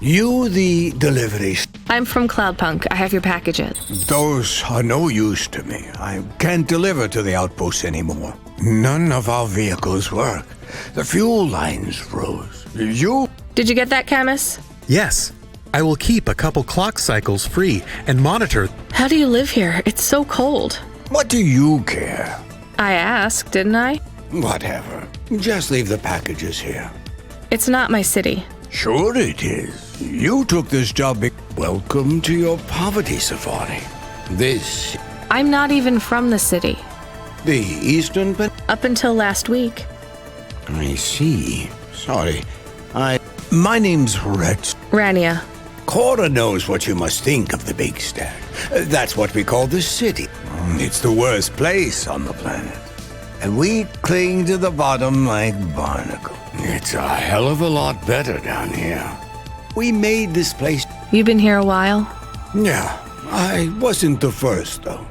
You the delivery... I'm from CloudPunk. I have your packages. Those are no use to me. I can't deliver to the outpost anymore. None of our vehicles work. The fuel lines froze. You... Did you get that, Camus? Yes. I will keep a couple clock cycles free and monitor. How do you live here? It's so cold. What do you care? I asked, didn't I? Whatever. Just leave the packages here. It's not my city. Sure it is. You took this job. Welcome to your poverty safari. This... I'm not even from the city. The Eastern... Up until last week. I see. Sorry. My name's Rex. Rania. Cora knows what you must think of the Big Stack. That's what we call the city. It's the worst place on the planet. And we cling to the bottom like barnacles. It's a hell of a lot better down here. We made this place... You've been here a while? Yeah, I wasn't the first, though.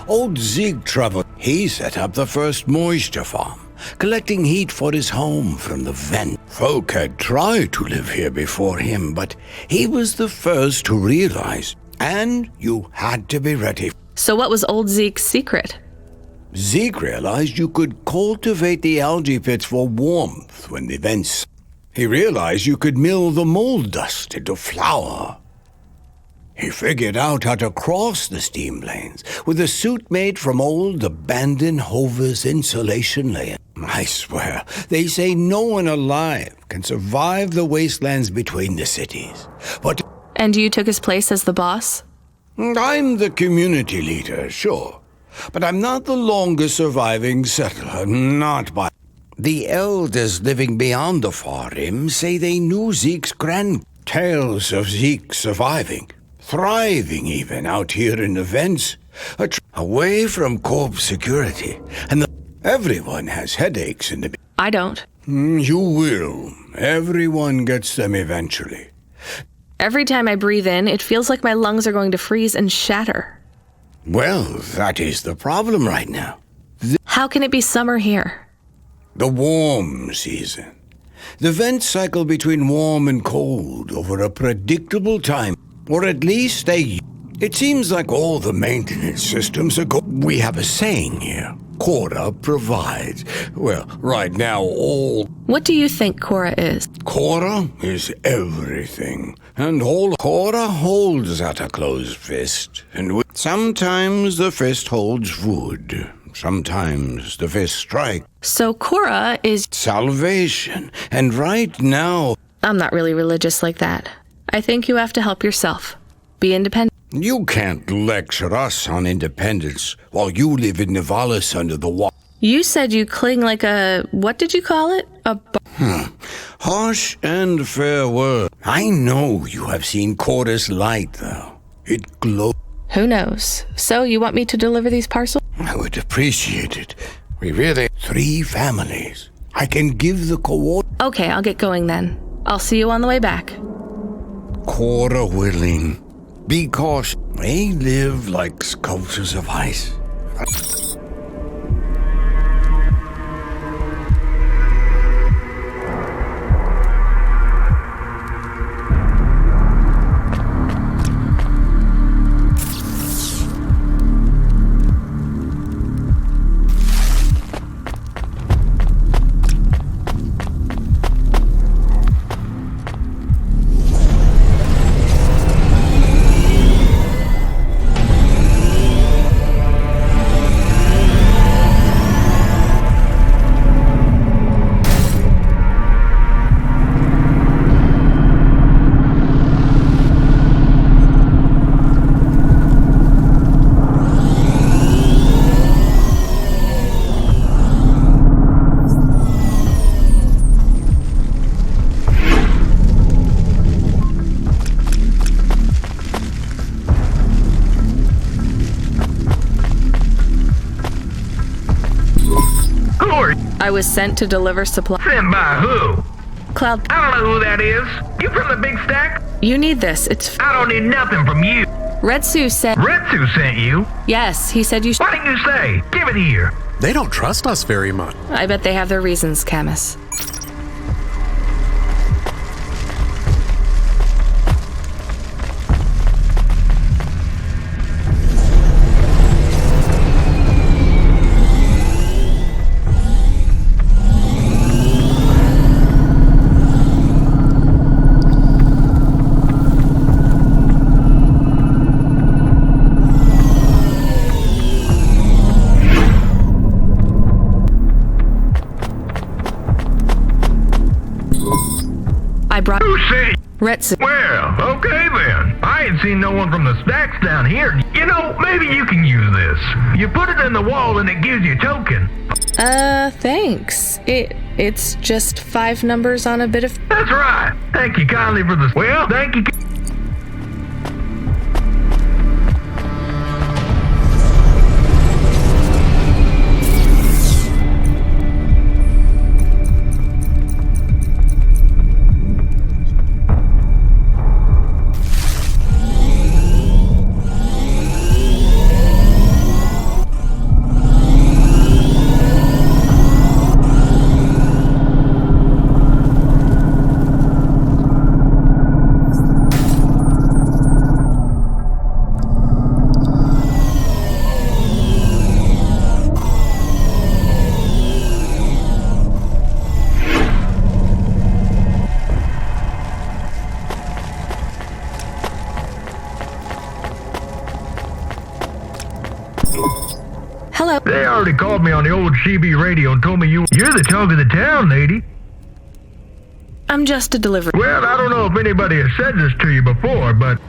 Old Zeke traveled. He set up the first moisture farm, collecting heat for his home from the vent. Folk had tried to live here before him, but he was the first to realize. And you had to be ready. So what was old Zeke's secret? Zeke realized you could cultivate the algae pits for warmth when the vents... He realized you could mill the mold dust into flour. He figured out how to cross the steam lanes with a suit made from old abandoned Hover's insulation layer. I swear, they say no one alive can survive the wastelands between the cities. But... And you took his place as the boss? I'm the community leader, sure. But I'm not the longest surviving settler, not by... The elders living beyond the far rim say they knew Zeke's grand tales of Zeke surviving, thriving even out here in the vents, away from corp security, and everyone has headaches in the... I don't. You will. Everyone gets them eventually. Every time I breathe in, it feels like my lungs are going to freeze and shatter. Well, that is the problem right now. How can it be summer here? The warm season. The vents cycle between warm and cold over a predictable time, or at least it seems like all the maintenance systems are We have a saying here. Cora provides. Well, right now all... What do you think Cora is? Cora is everything. And all Cora holds at a closed fist. And sometimes the fist holds wood. Sometimes the fist strikes. So Cora is... salvation. And right now... I'm not really religious like that. I think you have to help yourself. Be independent. You can't lecture us on independence while you live in Nivalis under the wall. You said you cling like a... What did you call it? Harsh and fair word. I know you have seen Cora's light, though. It glows. Who knows? So you want me to deliver these parcels? I would appreciate it. We really... 3 families. I can give the coordinates. Okay, I'll get going then. I'll see you on the way back. Cora willing. Be cautious. They live like sculptures of ice. I was sent to deliver supplies. Sent by who? Cloud... I don't know who that is. You from the Big Stack? You need this. It's... I don't need nothing from you. Retsu said... Retsu sent you? Yes, he said you... Why didn't you say? Give it here. They don't trust us very much. I bet they have their reasons, Camus. Who sent? Retsu. Well, okay then. I ain't seen no one from the stacks down here. You know, maybe you can use this. You put it in the wall and it gives you a token. Thanks. It's just 5 numbers on a bit of... That's right. Thank you kindly for this. Well, thank you. Hello. They already called me on the old CB radio and told me you're the talk of the town, lady. I'm just a delivery. Well, I don't know if anybody has said this to you before, but...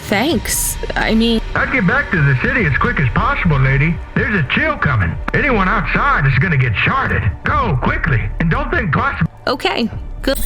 Thanks. I mean... I'd get back to the city as quick as possible, lady. There's a chill coming. Anyone outside is gonna get sharded. Go, quickly, and don't think twice. Okay, good.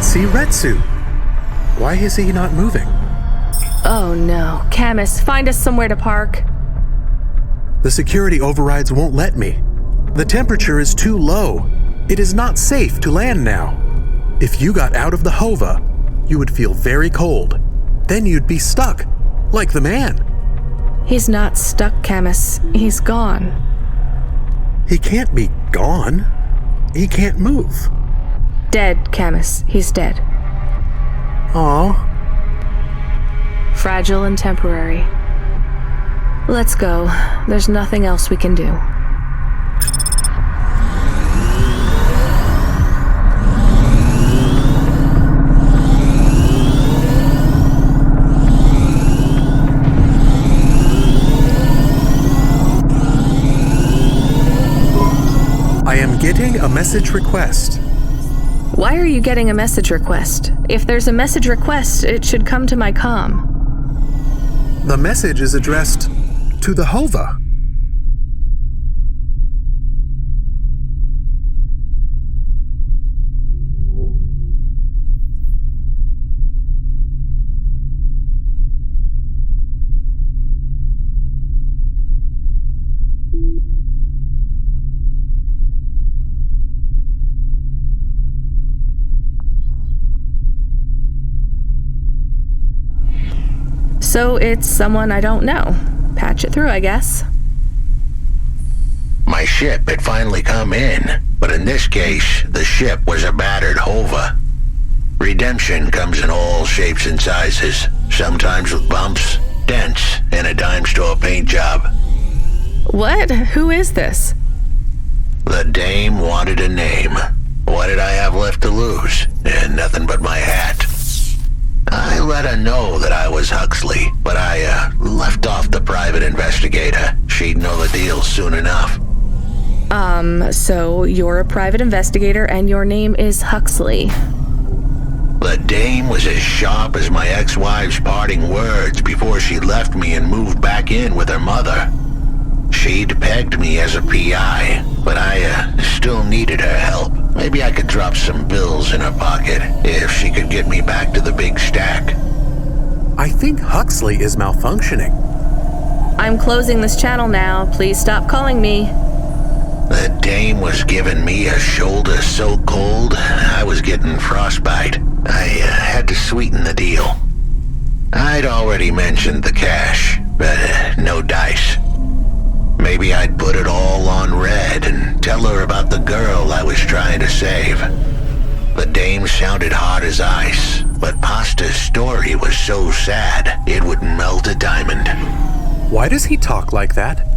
See Retsu. Why is he not moving? Oh no. Camus, find us somewhere to park. The security overrides won't let me. The temperature is too low. It is not safe to land now. If you got out of the Hova, you would feel very cold. Then you'd be stuck, like the man. He's not stuck, Camus. He's gone. He can't be gone. He can't move. Dead, Camus. He's dead. Aw. Fragile and temporary. Let's go. There's nothing else we can do. I am getting a message request. Why are you getting a message request? If there's a message request, it should come to my comm. The message is addressed to the Hova. So it's someone I don't know. Patch it through, I guess. My ship had finally come in, but in this case, the ship was a battered Hova. Redemption comes in all shapes and sizes, sometimes with bumps, dents, and a dime store paint job. What? Who is this? The dame wanted a name. What did I have left to lose? And nothing but my hat. I let her know that I was Huxley, but I left off the private investigator. She'd know the deal soon enough. So you're a private investigator and your name is Huxley. The dame was as sharp as my ex-wife's parting words before she left me and moved back in with her mother. She'd pegged me as a PI, but I still needed her help. Maybe I could drop some bills in her pocket if she could get me back to the big stack. I think Huxley is malfunctioning. I'm closing this channel now. Please stop calling me. The dame was giving me a shoulder so cold, I was getting frostbite. I had to sweeten the deal. I'd already mentioned the cash, but no dice. Maybe I'd put it all on red and tell her about the girl I was trying to save. The dame sounded hard as ice, but Pasta's story was so sad it would melt a diamond. Why does he talk like that?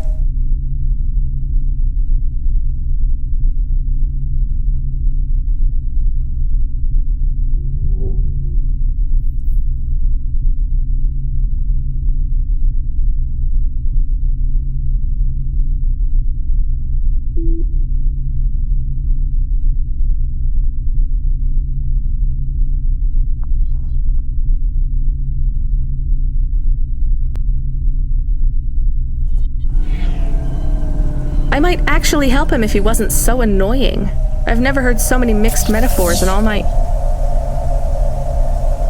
I might actually help him if he wasn't so annoying. I've never heard so many mixed metaphors in all my...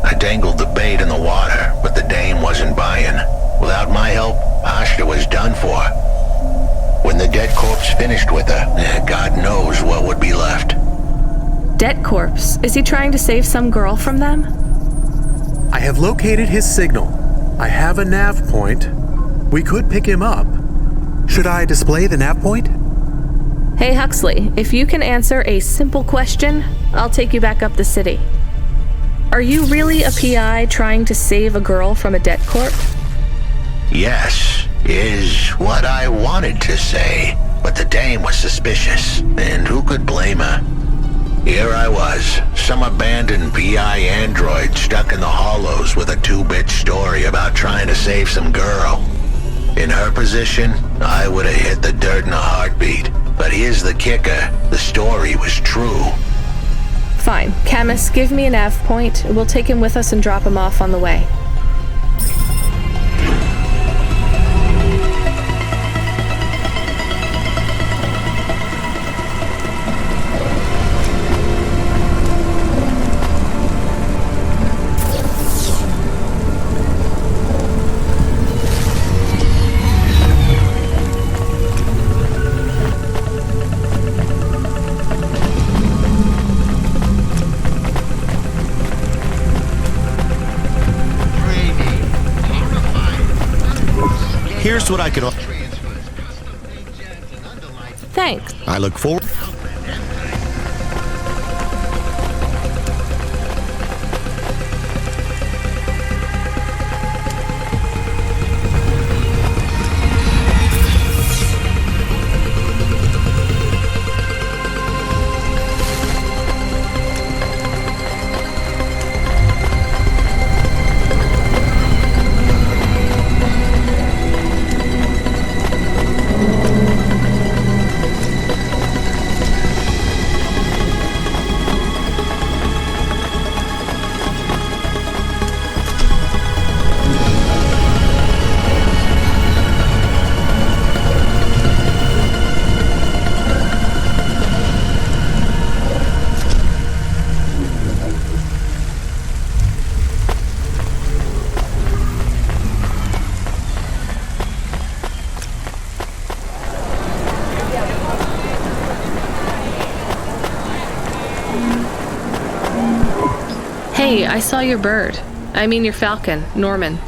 I dangled the bait in the water, but the dame wasn't buying. Without my help, Pasta was done for. When the dead corpse finished with her, God knows what would be left. Dead corpse? Is he trying to save some girl from them? I have located his signal. I have a nav point. We could pick him up. Should I display the nav point? Hey Huxley, if you can answer a simple question, I'll take you back up the city. Are you really a PI trying to save a girl from a dead corpse? Yes, is what I wanted to say, but the dame was suspicious, and who could blame her? Here I was, some abandoned PI android stuck in the hollows with a 2-bit story about trying to save some girl. In her position, I would have hit the dirt in a heartbeat. But here's the kicker, the story was true. Fine. Camus, give me a nav point. We'll take him with us and drop him off on the way. Here's what I can... Thanks. I look forward... Hey, I saw your bird. I mean your falcon, Norman.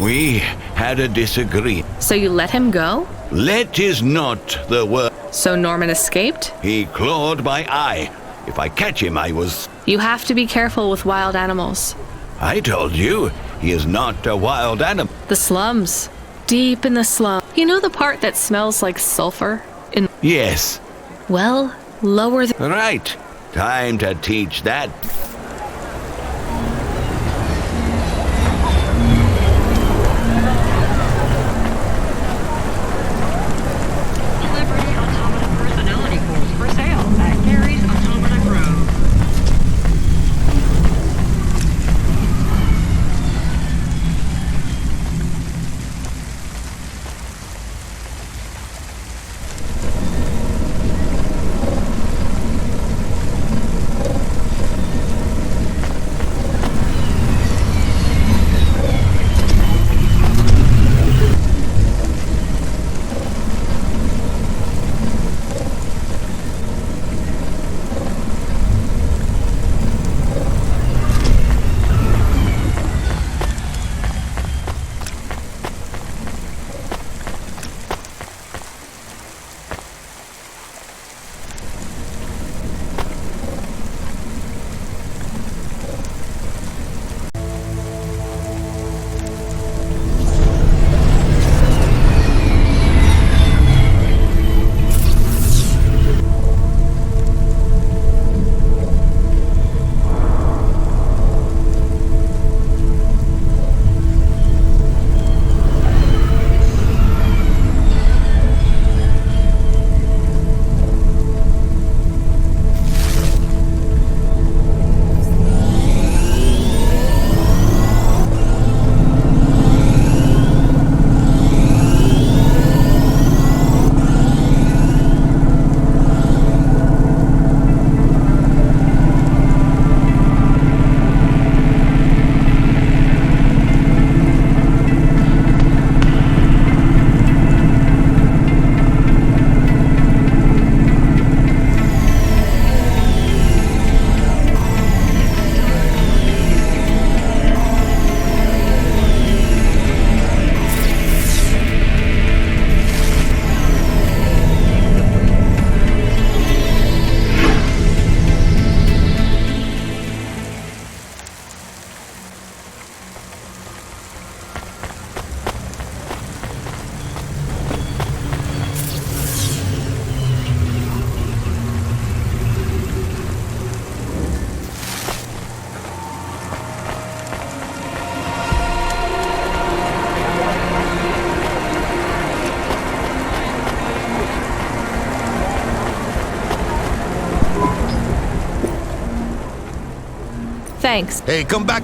We had a disagreement. So you let him go? Let is not the word. So Norman escaped? He clawed my eye. If I catch him, I was... You have to be careful with wild animals. I told you, he is not a wild animal. The slums. Deep in the slum. You know the part that smells like sulfur? Yes. Well, lower the... Right. Time to teach that. Thanks. Hey, come back.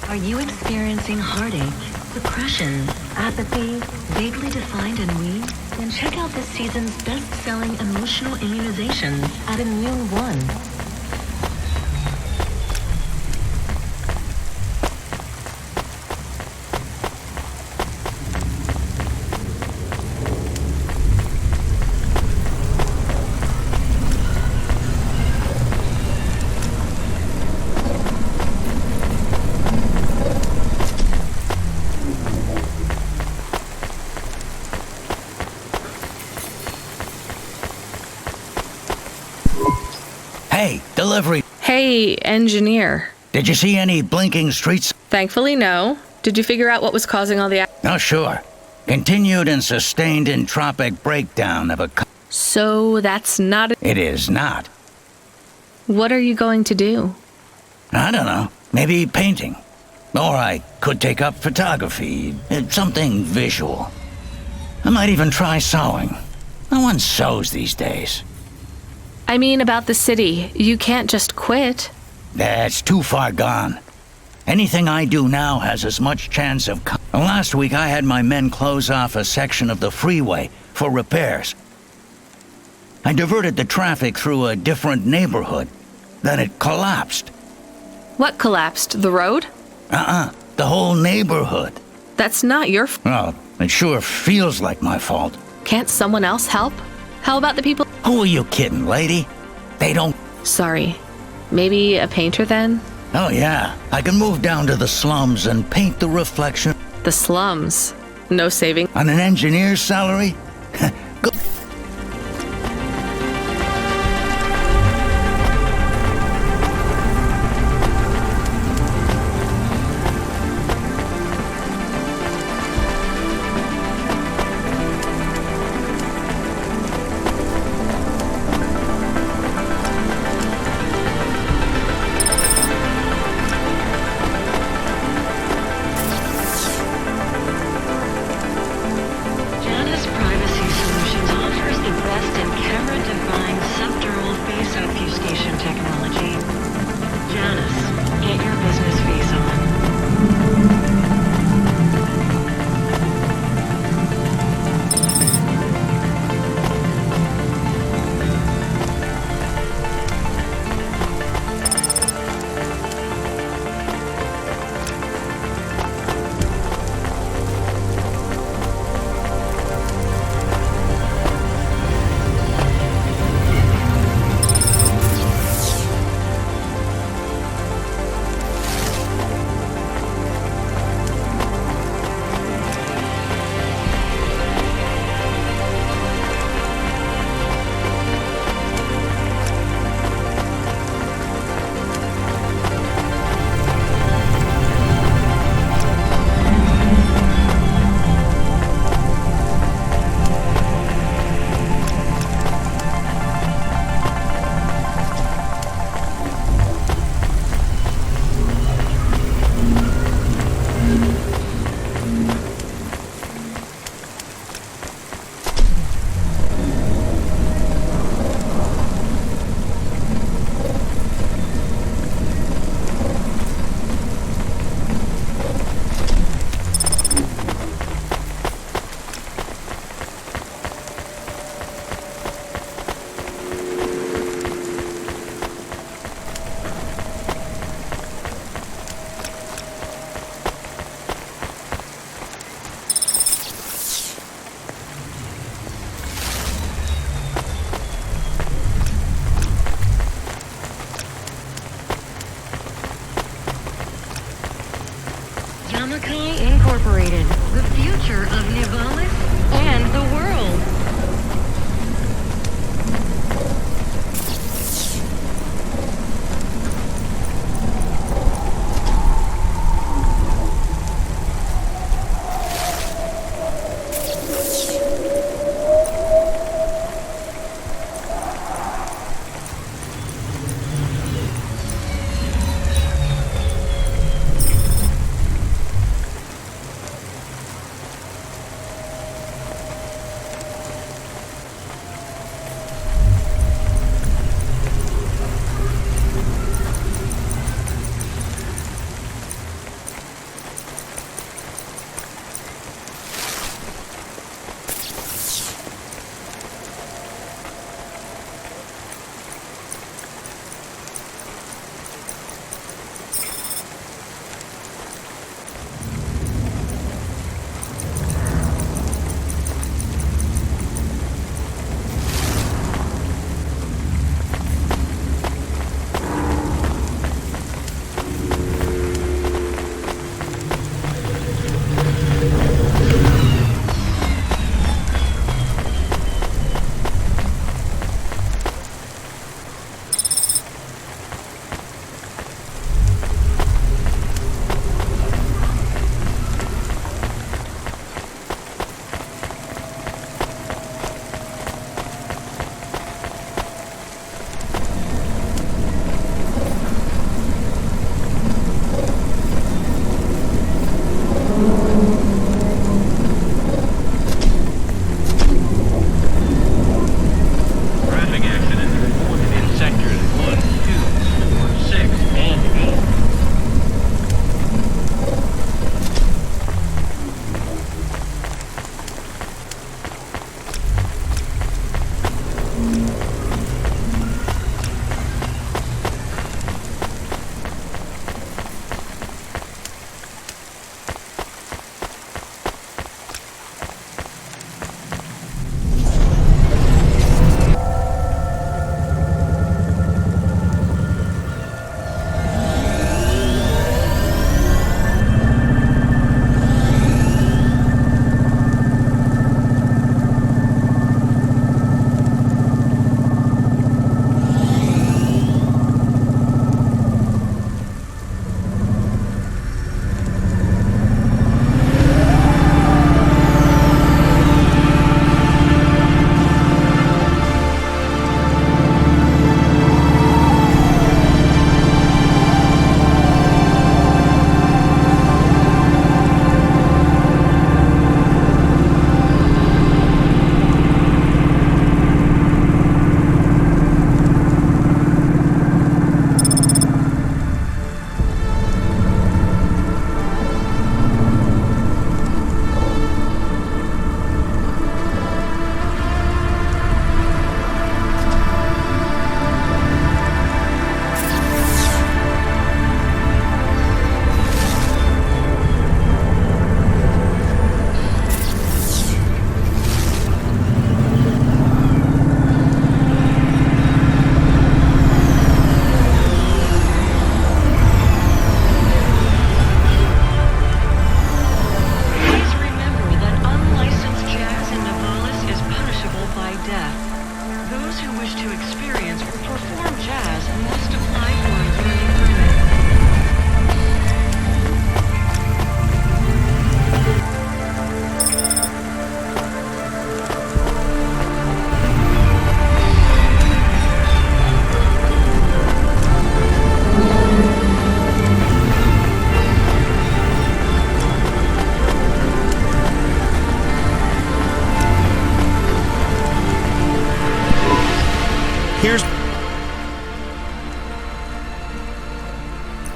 Are you experiencing heartache, depression, apathy, vaguely defined ennui? Then check out this season's best-selling emotional immunizations at Immune One. Hey, delivery. Hey, engineer. Did you see any blinking streets? Thankfully, no. Did you figure out what was causing all the... Oh, sure. Continued and sustained entropic breakdown of a... So that's not... It is not. What are you going to do? I don't know. Maybe painting. Or I could take up photography. Something visual. I might even try sewing. No one sews these days. I mean about the city. You can't just quit. That's too far gone. Anything I do now has as much chance of... Last week I had my men close off a section of the freeway for repairs. I diverted the traffic through a different neighborhood. Then it collapsed. What collapsed? The road? The whole neighborhood. That's not your Well, it sure feels like my fault. Can't someone else help? How about the people? Who are you kidding, lady? They don't... Sorry. Maybe a painter then? Oh yeah, I can move down to the slums and paint the reflection. The slums. No saving. On an engineer's salary? Go. Incorporated, the future of Nivalis and the world.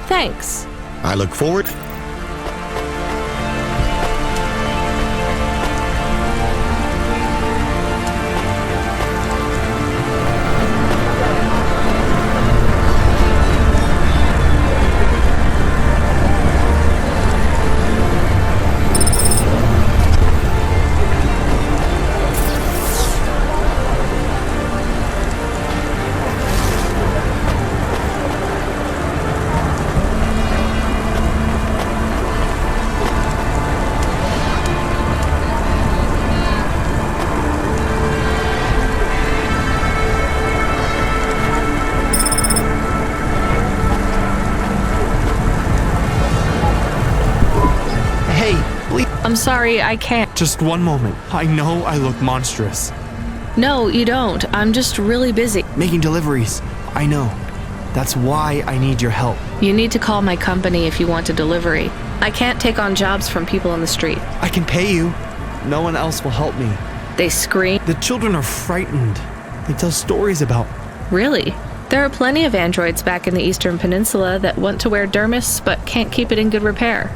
Thanks. I look forward. I'm sorry, I can't. Just one moment. I know I look monstrous. No, you don't. I'm just really busy. Making deliveries. I know. That's why I need your help. You need to call my company if you want a delivery. I can't take on jobs from people on the street. I can pay you. No one else will help me. They scream. The children are frightened. They tell stories about... Really? There are plenty of androids back in the Eastern Peninsula that want to wear dermis but can't keep it in good repair.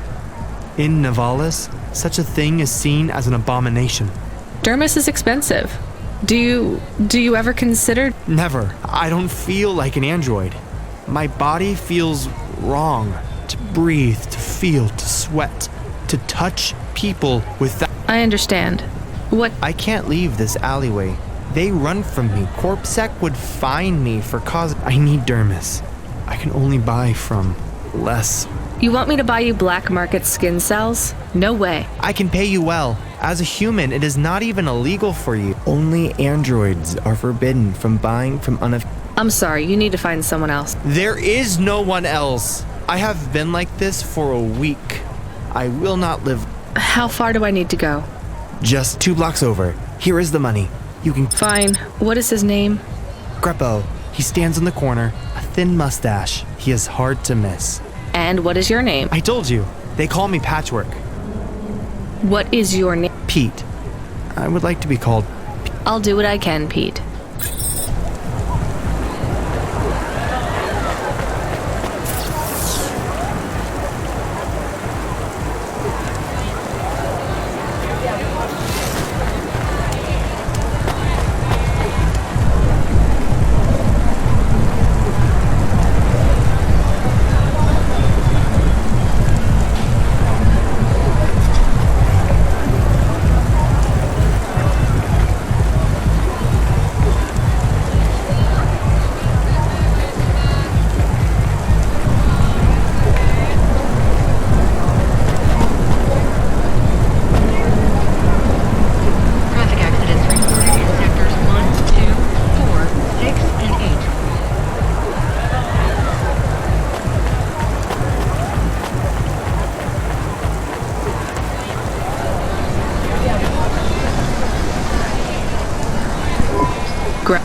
In Navalis, such a thing is seen as an abomination. Dermis is expensive. Do you ever consider... Never. I don't feel like an android. My body feels wrong. To breathe, to feel, to sweat, to touch people without... I understand. What... I can't leave this alleyway. They run from me. CorpSec would fine me for cause... I need dermis. I can only buy from less... You want me to buy you black market skin cells? No way. I can pay you well. As a human, it is not even illegal for you. Only androids are forbidden from buying from I'm sorry, you need to find someone else. There is no one else. I have been like this for a week. I will not live. How far do I need to go? Just 2 blocks over. Here is the money. You can... Fine. What is his name? Greppo. He stands in the corner. A thin mustache. He is hard to miss. And what is your name? I told you. They call me Patchwork. What is your name? Pete. I would like to be called... I'll do what I can, Pete.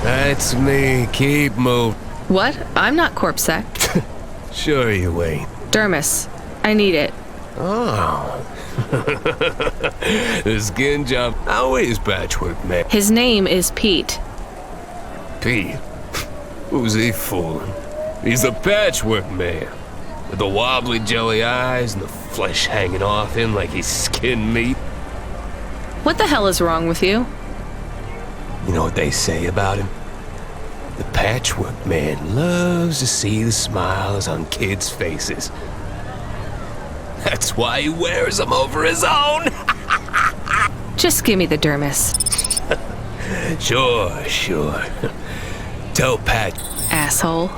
That's me. Keep moving. What? I'm not CorpSec. Sure you ain't. Dermis. I need it. Oh. The skin job. How is Patchwork, man? His name is Pete. Pete? Who's he fooling? He's the Patchwork Man. With the wobbly jelly eyes and the flesh hanging off him like he's skinned meat. What the hell is wrong with you? You know what they say about him? The Patchwork Man loves to see the smiles on kids' faces. That's why he wears them over his own. Just give me the dermis. Sure. Tell Pat. Asshole.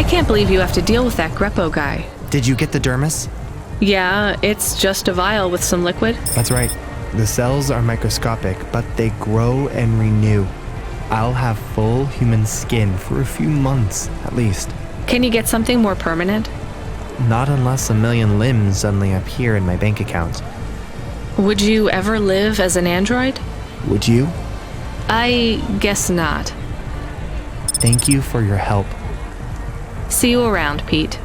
can't believe you have to deal with that Greppo guy. Did you get the dermis? Yeah, it's just a vial with some liquid. That's right. The cells are microscopic, but they grow and renew. I'll have full human skin for a few months, at least. Can you get something more permanent? Not unless a million limbs suddenly appear in my bank account. Would you ever live as an android? Would you? I guess not. Thank you for your help. See you around, Pete.